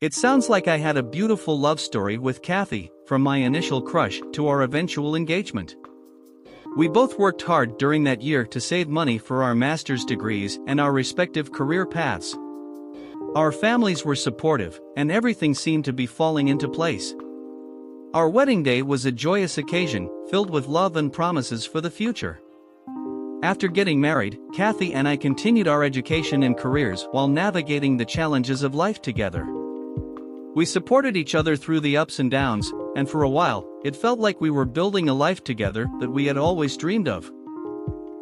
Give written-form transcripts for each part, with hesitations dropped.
It sounds like I had a beautiful love story with Kathy, from my initial crush to our eventual engagement. We both worked hard during that year to save money for our master's degrees and our respective career paths. Our families were supportive, and everything seemed to be falling into place. Our wedding day was a joyous occasion, filled with love and promises for the future. After getting married, Kathy and I continued our education and careers while navigating the challenges of life together. We supported each other through the ups and downs, and for a while, it felt like we were building a life together that we had always dreamed of.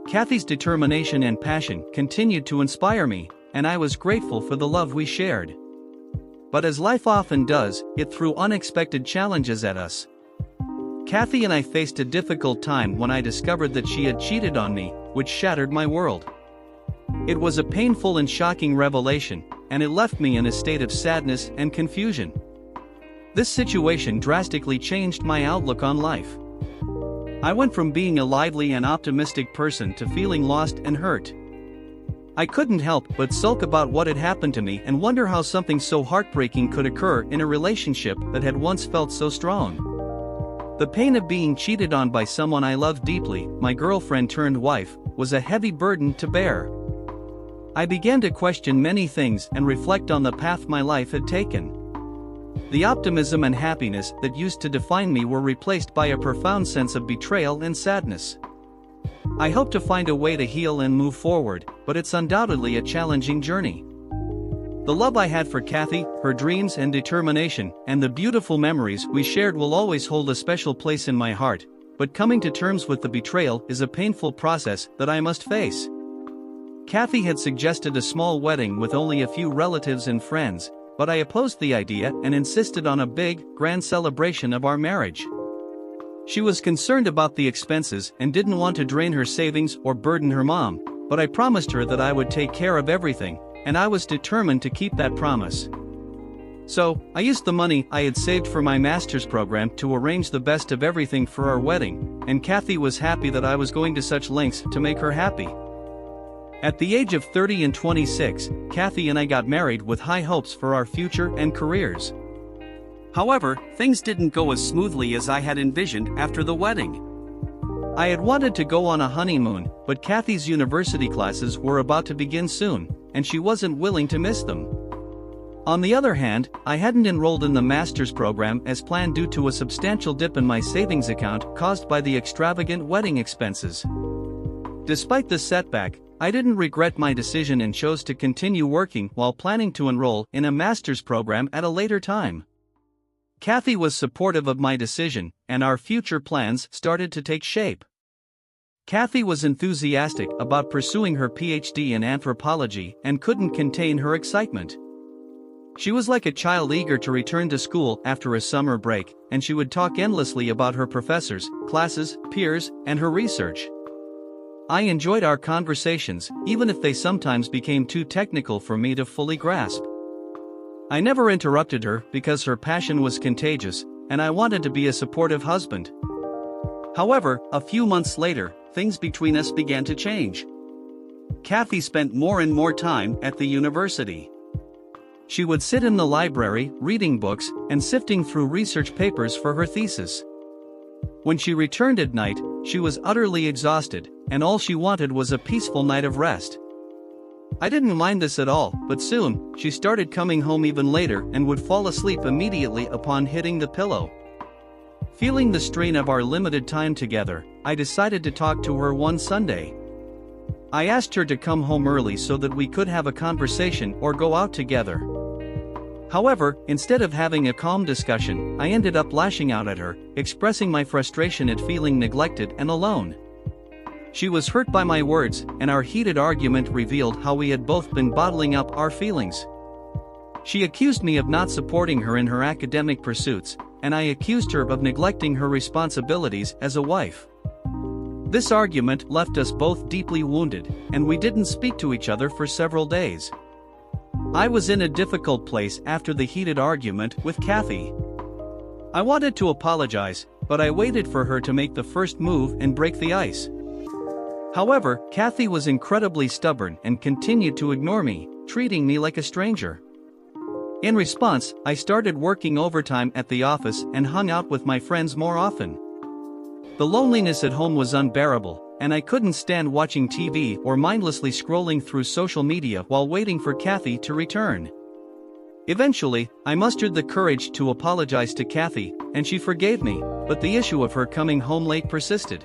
Kathy's determination and passion continued to inspire me, and I was grateful for the love we shared. But as life often does, it threw unexpected challenges at us. Kathy and I faced a difficult time when I discovered that she had cheated on me, which shattered my world. It was a painful and shocking revelation, and it left me in a state of sadness and confusion. This situation drastically changed my outlook on life. I went from being a lively and optimistic person to feeling lost and hurt. I couldn't help but sulk about what had happened to me and wonder how something so heartbreaking could occur in a relationship that had once felt so strong. The pain of being cheated on by someone I loved deeply, my girlfriend turned wife, was a heavy burden to bear. I began to question many things and reflect on the path my life had taken. The optimism and happiness that used to define me were replaced by a profound sense of betrayal and sadness. I hope to find a way to heal and move forward, but it's undoubtedly a challenging journey. The love I had for Kathy, her dreams and determination, and the beautiful memories we shared will always hold a special place in my heart, but coming to terms with the betrayal is a painful process that I must face. Kathy had suggested a small wedding with only a few relatives and friends, but I opposed the idea and insisted on a big, grand celebration of our marriage. She was concerned about the expenses and didn't want to drain her savings or burden her mom, but I promised her that I would take care of everything, and I was determined to keep that promise. So, I used the money I had saved for my master's program to arrange the best of everything for our wedding, and Kathy was happy that I was going to such lengths to make her happy. At the age of 30 and 26, Kathy and I got married with high hopes for our future and careers. However, things didn't go as smoothly as I had envisioned after the wedding. I had wanted to go on a honeymoon, but Kathy's university classes were about to begin soon, and she wasn't willing to miss them. On the other hand, I hadn't enrolled in the master's program as planned due to a substantial dip in my savings account caused by the extravagant wedding expenses. Despite this setback, I didn't regret my decision and chose to continue working while planning to enroll in a master's program at a later time. Kathy was supportive of my decision, and our future plans started to take shape. Kathy was enthusiastic about pursuing her PhD in anthropology and couldn't contain her excitement. She was like a child eager to return to school after a summer break, and she would talk endlessly about her professors, classes, peers, and her research. I enjoyed our conversations, even if they sometimes became too technical for me to fully grasp. I never interrupted her because her passion was contagious, and I wanted to be a supportive husband. However, a few months later, things between us began to change. Kathy spent more and more time at the university. She would sit in the library, reading books, and sifting through research papers for her thesis. When she returned at night, she was utterly exhausted, and all she wanted was a peaceful night of rest. I didn't mind this at all, but soon, she started coming home even later and would fall asleep immediately upon hitting the pillow. Feeling the strain of our limited time together, I decided to talk to her one Sunday. I asked her to come home early so that we could have a conversation or go out together. However, instead of having a calm discussion, I ended up lashing out at her, expressing my frustration at feeling neglected and alone. She was hurt by my words, and our heated argument revealed how we had both been bottling up our feelings. She accused me of not supporting her in her academic pursuits, and I accused her of neglecting her responsibilities as a wife. This argument left us both deeply wounded, and we didn't speak to each other for several days. I was in a difficult place after the heated argument with Kathy. I wanted to apologize, but I waited for her to make the first move and break the ice. However, Kathy was incredibly stubborn and continued to ignore me, treating me like a stranger. In response, I started working overtime at the office and hung out with my friends more often. The loneliness at home was unbearable, and I couldn't stand watching TV or mindlessly scrolling through social media while waiting for Kathy to return. Eventually, I mustered the courage to apologize to Kathy, and she forgave me, but the issue of her coming home late persisted.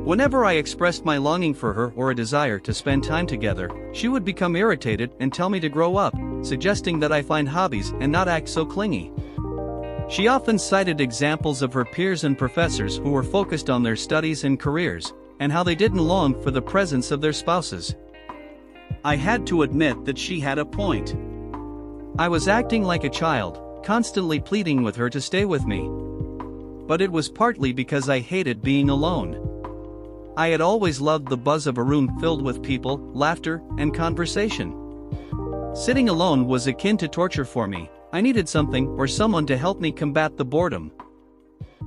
Whenever I expressed my longing for her or a desire to spend time together, she would become irritated and tell me to grow up, suggesting that I find hobbies and not act so clingy. She often cited examples of her peers and professors who were focused on their studies and careers, and how they didn't long for the presence of their spouses. I had to admit that she had a point. I was acting like a child, constantly pleading with her to stay with me. But it was partly because I hated being alone. I had always loved the buzz of a room filled with people, laughter, and conversation. Sitting alone was akin to torture for me. I needed something or someone to help me combat the boredom.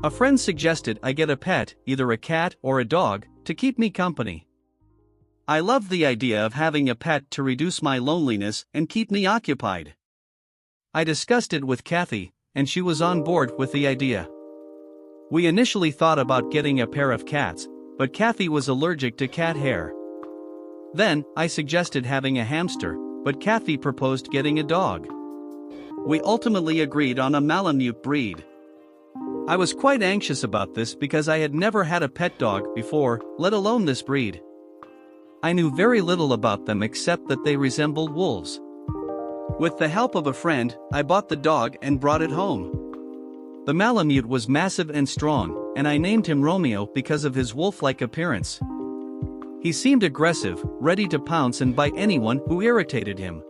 A friend suggested I get a pet, either a cat or a dog, to keep me company. I loved the idea of having a pet to reduce my loneliness and keep me occupied. I discussed it with Kathy, and she was on board with the idea. We initially thought about getting a pair of cats, but Kathy was allergic to cat hair. Then, I suggested having a hamster, but Kathy proposed getting a dog. We ultimately agreed on a Malamute breed. I was quite anxious about this because I had never had a pet dog before, let alone this breed. I knew very little about them except that they resembled wolves. With the help of a friend, I bought the dog and brought it home. The Malamute was massive and strong, and I named him Romeo because of his wolf-like appearance. He seemed aggressive, ready to pounce and bite anyone who irritated him.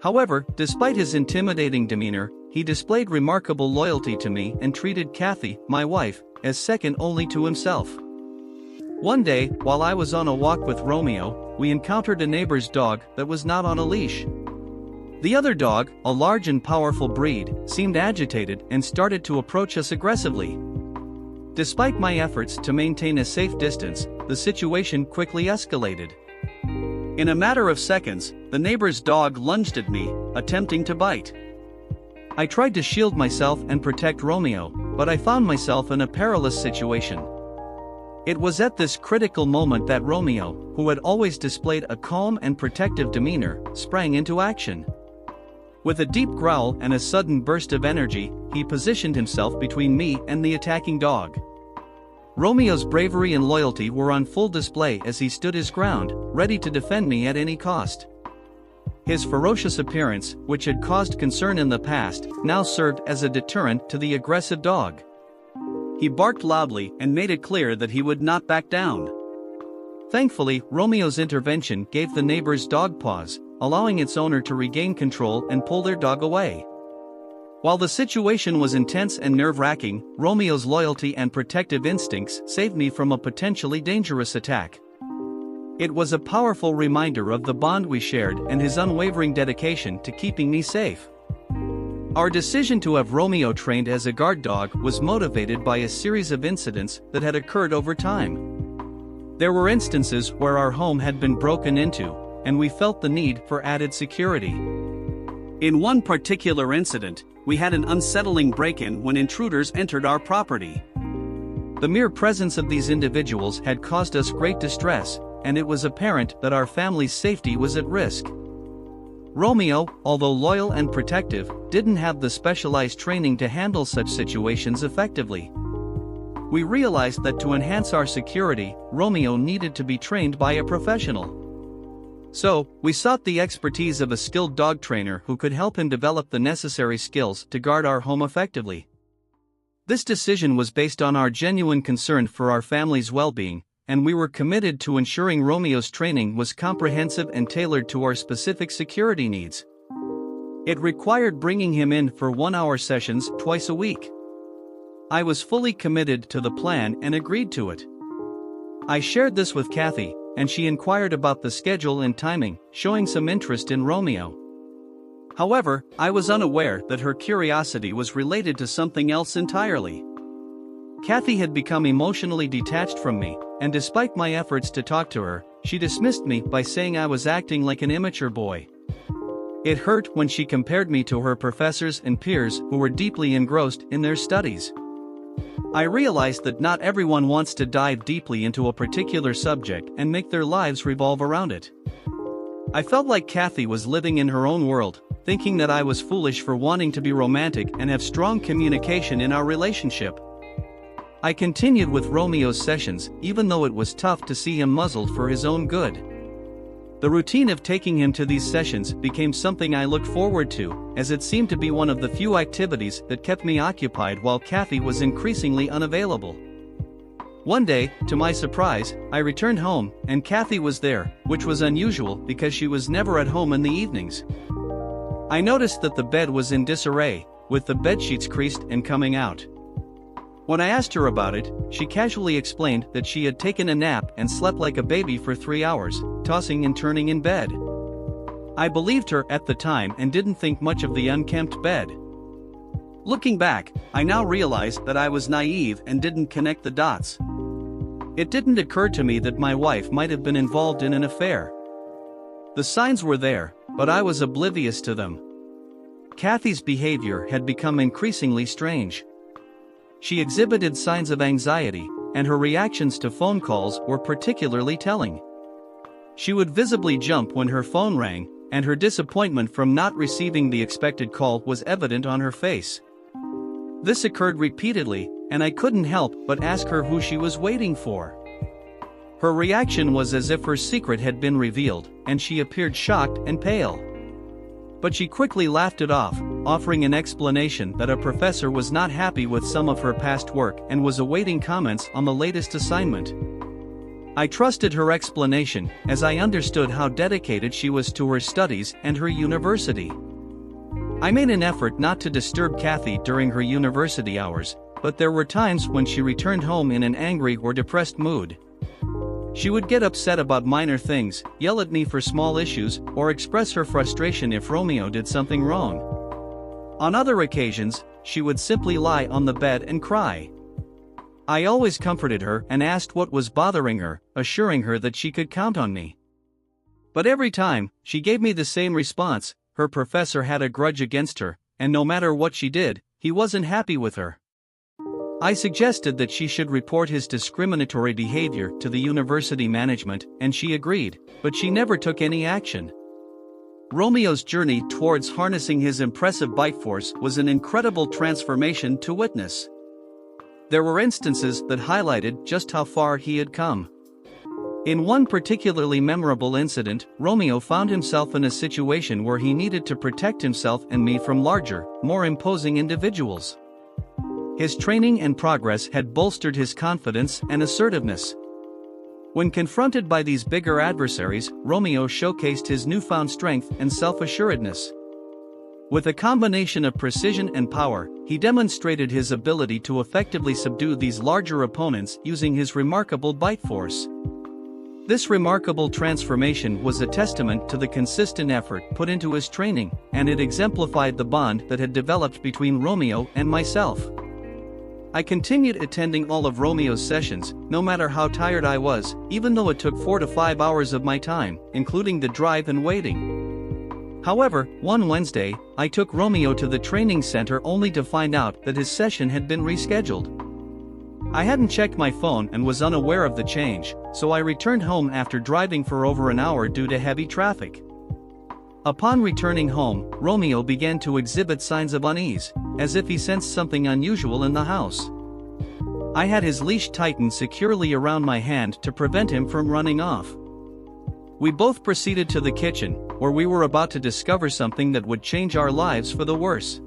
However, despite his intimidating demeanor, he displayed remarkable loyalty to me and treated Kathy, my wife, as second only to himself. One day, while I was on a walk with Romeo, we encountered a neighbor's dog that was not on a leash. The other dog, a large and powerful breed, seemed agitated and started to approach us aggressively. Despite my efforts to maintain a safe distance, the situation quickly escalated. In a matter of seconds, the neighbor's dog lunged at me, attempting to bite. I tried to shield myself and protect Romeo, but I found myself in a perilous situation. It was at this critical moment that Romeo, who had always displayed a calm and protective demeanor, sprang into action. With a deep growl and a sudden burst of energy, he positioned himself between me and the attacking dog. Romeo's bravery and loyalty were on full display as he stood his ground, ready to defend me at any cost. His ferocious appearance, which had caused concern in the past, now served as a deterrent to the aggressive dog. He barked loudly and made it clear that he would not back down. Thankfully, Romeo's intervention gave the neighbor's dog pause, allowing its owner to regain control and pull their dog away. While the situation was intense and nerve-wracking, Romeo's loyalty and protective instincts saved me from a potentially dangerous attack. It was a powerful reminder of the bond we shared and his unwavering dedication to keeping me safe. Our decision to have Romeo trained as a guard dog was motivated by a series of incidents that had occurred over time. There were instances where our home had been broken into, and we felt the need for added security. In one particular incident, we had an unsettling break-in when intruders entered our property. The mere presence of these individuals had caused us great distress, and it was apparent that our family's safety was at risk. Romeo, although loyal and protective, didn't have the specialized training to handle such situations effectively. We realized that to enhance our security, Romeo needed to be trained by a professional. So, we sought the expertise of a skilled dog trainer who could help him develop the necessary skills to guard our home effectively. This decision was based on our genuine concern for our family's well-being, and we were committed to ensuring Romeo's training was comprehensive and tailored to our specific security needs. It required bringing him in for 1-hour sessions twice a week. I was fully committed to the plan and agreed to it. I shared this with Kathy, and she inquired about the schedule and timing, showing some interest in Romeo. However, I was unaware that her curiosity was related to something else entirely. Kathy had become emotionally detached from me, and despite my efforts to talk to her, she dismissed me by saying I was acting like an immature boy. It hurt when she compared me to her professors and peers who were deeply engrossed in their studies. I realized that not everyone wants to dive deeply into a particular subject and make their lives revolve around it. I felt like Kathy was living in her own world, thinking that I was foolish for wanting to be romantic and have strong communication in our relationship. I continued with Romeo's sessions, even though it was tough to see him muzzled for his own good. The routine of taking him to these sessions became something I looked forward to, as it seemed to be one of the few activities that kept me occupied while Kathy was increasingly unavailable. One day, to my surprise, I returned home, and Kathy was there, which was unusual because she was never at home in the evenings. I noticed that the bed was in disarray, with the bedsheets creased and coming out. When I asked her about it, she casually explained that she had taken a nap and slept like a baby for 3 hours, tossing and turning in bed. I believed her at the time and didn't think much of the unkempt bed. Looking back, I now realize that I was naive and didn't connect the dots. It didn't occur to me that my wife might have been involved in an affair. The signs were there, but I was oblivious to them. Kathy's behavior had become increasingly strange. She exhibited signs of anxiety, and her reactions to phone calls were particularly telling. She would visibly jump when her phone rang, and her disappointment from not receiving the expected call was evident on her face. This occurred repeatedly, and I couldn't help but ask her who she was waiting for. Her reaction was as if her secret had been revealed, and she appeared shocked and pale. But she quickly laughed it off, offering an explanation that a professor was not happy with some of her past work and was awaiting comments on the latest assignment. I trusted her explanation, as I understood how dedicated she was to her studies and her university. I made an effort not to disturb Kathy during her university hours, but there were times when she returned home in an angry or depressed mood. She would get upset about minor things, yell at me for small issues, or express her frustration if Romeo did something wrong. On other occasions, she would simply lie on the bed and cry. I always comforted her and asked what was bothering her, assuring her that she could count on me. But every time, she gave me the same response: her professor had a grudge against her, and no matter what she did, he wasn't happy with her. I suggested that she should report his discriminatory behavior to the university management, and she agreed, but she never took any action. Romeo's journey towards harnessing his impressive bite force was an incredible transformation to witness. There were instances that highlighted just how far he had come. In one particularly memorable incident, Romeo found himself in a situation where he needed to protect himself and me from larger, more imposing individuals. His training and progress had bolstered his confidence and assertiveness. When confronted by these bigger adversaries, Romeo showcased his newfound strength and self-assuredness. With a combination of precision and power, he demonstrated his ability to effectively subdue these larger opponents using his remarkable bite force. This remarkable transformation was a testament to the consistent effort put into his training, and it exemplified the bond that had developed between Romeo and myself. I continued attending all of Romeo's sessions, no matter how tired I was, even though it took 4 to 5 hours of my time, including the drive and waiting. However, one Wednesday, I took Romeo to the training center only to find out that his session had been rescheduled. I hadn't checked my phone and was unaware of the change, so I returned home after driving for over an hour due to heavy traffic. Upon returning home, Romeo began to exhibit signs of unease, as if he sensed something unusual in the house. I had his leash tightened securely around my hand to prevent him from running off. We both proceeded to the kitchen, where we were about to discover something that would change our lives for the worse.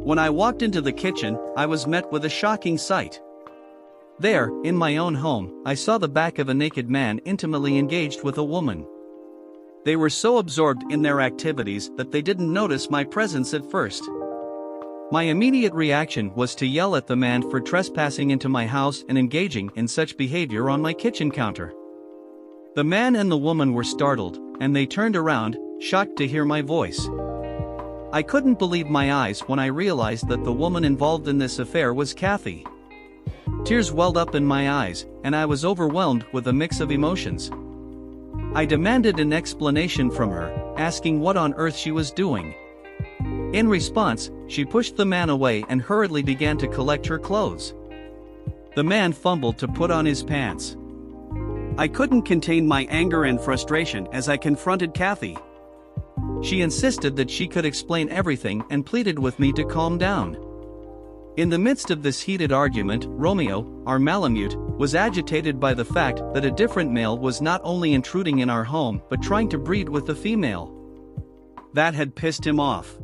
When I walked into the kitchen, I was met with a shocking sight. There, in my own home, I saw the back of a naked man intimately engaged with a woman. They were so absorbed in their activities that they didn't notice my presence at first. My immediate reaction was to yell at the man for trespassing into my house and engaging in such behavior on my kitchen counter. The man and the woman were startled, and they turned around, shocked to hear my voice. I couldn't believe my eyes when I realized that the woman involved in this affair was Kathy. Tears welled up in my eyes, and I was overwhelmed with a mix of emotions. I demanded an explanation from her, asking what on earth she was doing. In response, she pushed the man away and hurriedly began to collect her clothes. The man fumbled to put on his pants. I couldn't contain my anger and frustration as I confronted Kathy. She insisted that she could explain everything and pleaded with me to calm down. In the midst of this heated argument, Romeo, our Malamute, was agitated by the fact that a different male was not only intruding in our home but trying to breed with the female. That had pissed him off.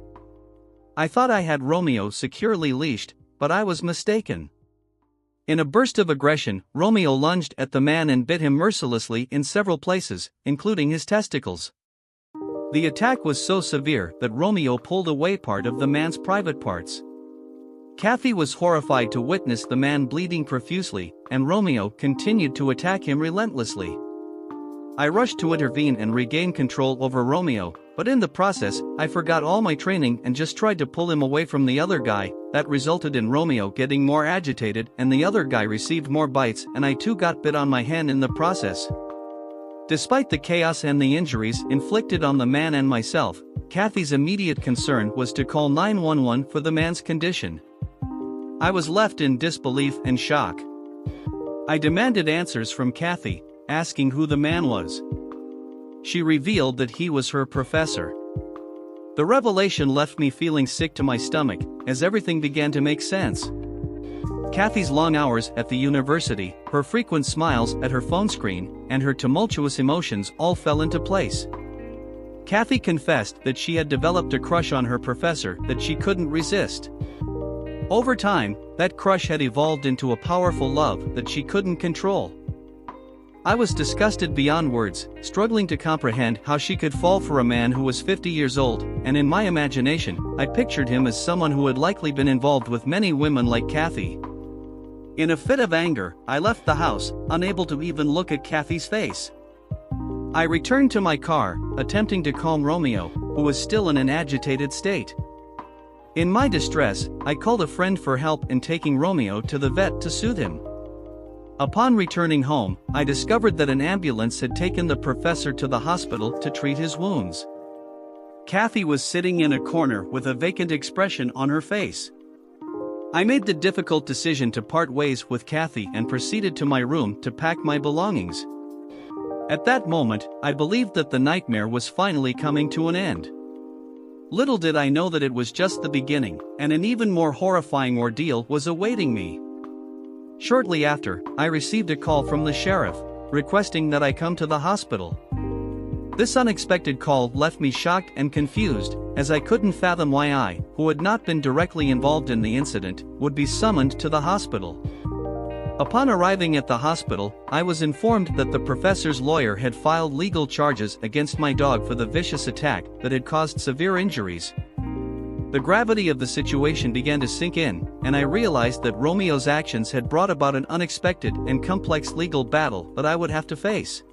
I thought I had Romeo securely leashed, but I was mistaken. In a burst of aggression, Romeo lunged at the man and bit him mercilessly in several places, including his testicles. The attack was so severe that Romeo pulled away part of the man's private parts. Kathy was horrified to witness the man bleeding profusely, and Romeo continued to attack him relentlessly. I rushed to intervene and regain control over Romeo, but in the process, I forgot all my training and just tried to pull him away from the other guy. That resulted in Romeo getting more agitated and the other guy received more bites, and I too got bit on my hand in the process. Despite the chaos and the injuries inflicted on the man and myself, Kathy's immediate concern was to call 911 for the man's condition. I was left in disbelief and shock. I demanded answers from Kathy, asking who the man was. She revealed that he was her professor. The revelation left me feeling sick to my stomach, as everything began to make sense. Kathy's long hours at the university, her frequent smiles at her phone screen, and her tumultuous emotions all fell into place. Kathy confessed that she had developed a crush on her professor that she couldn't resist. Over time, that crush had evolved into a powerful love that she couldn't control. I was disgusted beyond words, struggling to comprehend how she could fall for a man who was 50 years old, and in my imagination, I pictured him as someone who had likely been involved with many women like Kathy. In a fit of anger, I left the house, unable to even look at Kathy's face. I returned to my car, attempting to calm Romeo, who was still in an agitated state. In my distress, I called a friend for help in taking Romeo to the vet to soothe him. Upon returning home, I discovered that an ambulance had taken the professor to the hospital to treat his wounds. Kathy was sitting in a corner with a vacant expression on her face. I made the difficult decision to part ways with Kathy and proceeded to my room to pack my belongings. At that moment, I believed that the nightmare was finally coming to an end. Little did I know that it was just the beginning, and an even more horrifying ordeal was awaiting me. Shortly after, I received a call from the sheriff, requesting that I come to the hospital. This unexpected call left me shocked and confused, as I couldn't fathom why I, who had not been directly involved in the incident, would be summoned to the hospital. Upon arriving at the hospital, I was informed that the professor's lawyer had filed legal charges against my dog for the vicious attack that had caused severe injuries. The gravity of the situation began to sink in, and I realized that Romeo's actions had brought about an unexpected and complex legal battle that I would have to face.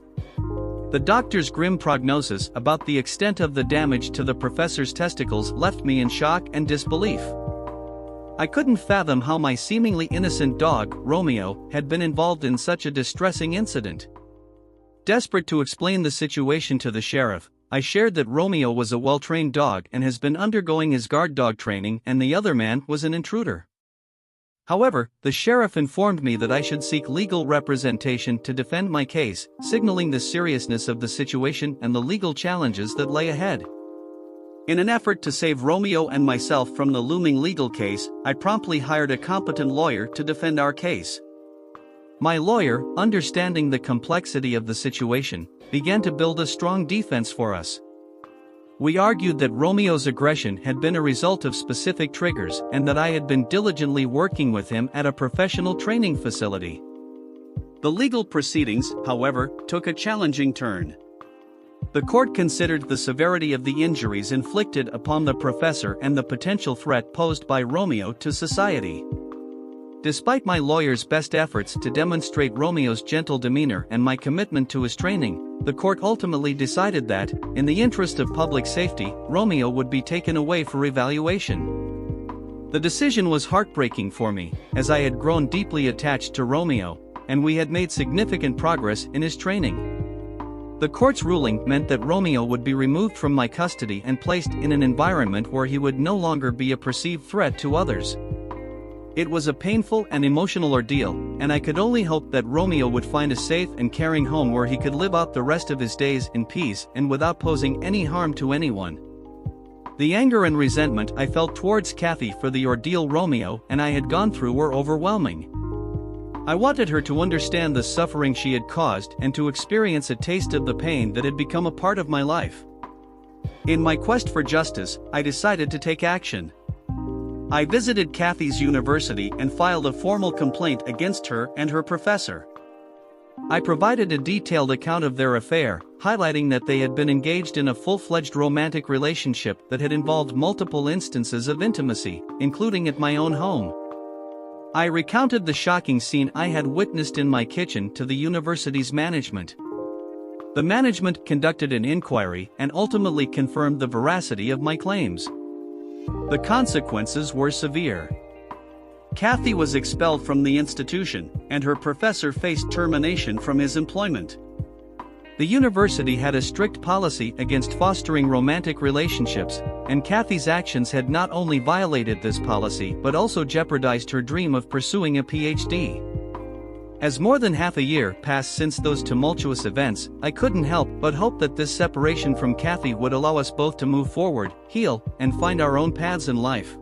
The doctor's grim prognosis about the extent of the damage to the professor's testicles left me in shock and disbelief. I couldn't fathom how my seemingly innocent dog, Romeo, had been involved in such a distressing incident. Desperate to explain the situation to the sheriff, I shared that Romeo was a well-trained dog and has been undergoing his guard dog training, and the other man was an intruder. However, the sheriff informed me that I should seek legal representation to defend my case, signaling the seriousness of the situation and the legal challenges that lay ahead. In an effort to save Romeo and myself from the looming legal case, I promptly hired a competent lawyer to defend our case. My lawyer, understanding the complexity of the situation, began to build a strong defense for us. We argued that Romeo's aggression had been a result of specific triggers and that I had been diligently working with him at a professional training facility. The legal proceedings, however, took a challenging turn. The court considered the severity of the injuries inflicted upon the professor and the potential threat posed by Romeo to society. Despite my lawyer's best efforts to demonstrate Romeo's gentle demeanor and my commitment to his training, the court ultimately decided that, in the interest of public safety, Romeo would be taken away for evaluation. The decision was heartbreaking for me, as I had grown deeply attached to Romeo, and we had made significant progress in his training. The court's ruling meant that Romeo would be removed from my custody and placed in an environment where he would no longer be a perceived threat to others. It was a painful and emotional ordeal, and I could only hope that Romeo would find a safe and caring home where he could live out the rest of his days in peace and without posing any harm to anyone. The anger and resentment I felt towards Kathy for the ordeal Romeo and I had gone through were overwhelming. I wanted her to understand the suffering she had caused and to experience a taste of the pain that had become a part of my life. In my quest for justice, I decided to take action. I visited Kathy's university and filed a formal complaint against her and her professor. I provided a detailed account of their affair, highlighting that they had been engaged in a full-fledged romantic relationship that had involved multiple instances of intimacy, including at my own home. I recounted the shocking scene I had witnessed in my kitchen to the university's management. The management conducted an inquiry and ultimately confirmed the veracity of my claims. The consequences were severe. Kathy was expelled from the institution, and her professor faced termination from his employment. The university had a strict policy against fostering romantic relationships, and Kathy's actions had not only violated this policy but also jeopardized her dream of pursuing a PhD. As more than half a year passed since those tumultuous events, I couldn't help but hope that this separation from Kathy would allow us both to move forward, heal, and find our own paths in life.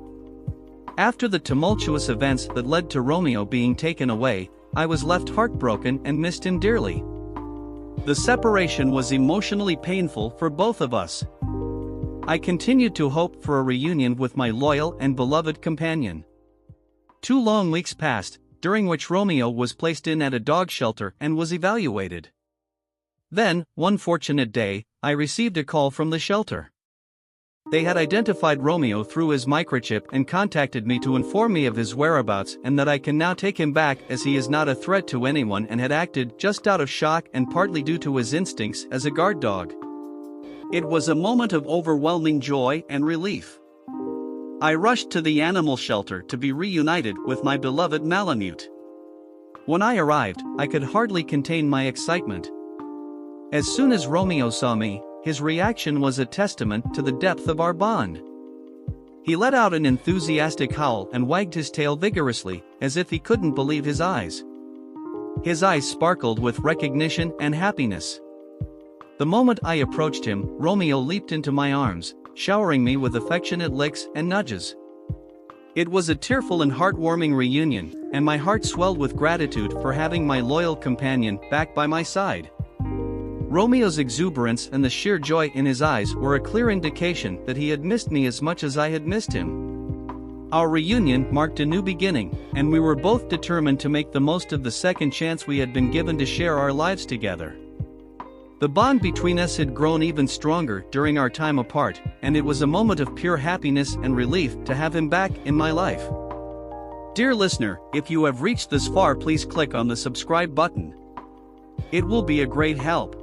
After the tumultuous events that led to Romeo being taken away, I was left heartbroken and missed him dearly. The separation was emotionally painful for both of us. I continued to hope for a reunion with my loyal and beloved companion. 2 long weeks passed, during which Romeo was placed in at a dog shelter and was evaluated. Then, one fortunate day, I received a call from the shelter. They had identified Romeo through his microchip and contacted me to inform me of his whereabouts and that I can now take him back as he is not a threat to anyone and had acted just out of shock and partly due to his instincts as a guard dog. It was a moment of overwhelming joy and relief. I rushed to the animal shelter to be reunited with my beloved Malamute. When I arrived, I could hardly contain my excitement. As soon as Romeo saw me, his reaction was a testament to the depth of our bond. He let out an enthusiastic howl and wagged his tail vigorously, as if he couldn't believe his eyes. His eyes sparkled with recognition and happiness. The moment I approached him, Romeo leaped into my arms, showering me with affectionate licks and nudges. It was a tearful and heartwarming reunion, and my heart swelled with gratitude for having my loyal companion back by my side. Romeo's exuberance and the sheer joy in his eyes were a clear indication that he had missed me as much as I had missed him. Our reunion marked a new beginning, and we were both determined to make the most of the second chance we had been given to share our lives together. The bond between us had grown even stronger during our time apart, and it was a moment of pure happiness and relief to have him back in my life. Dear listener, if you have reached this far, please click on the subscribe button. It will be a great help.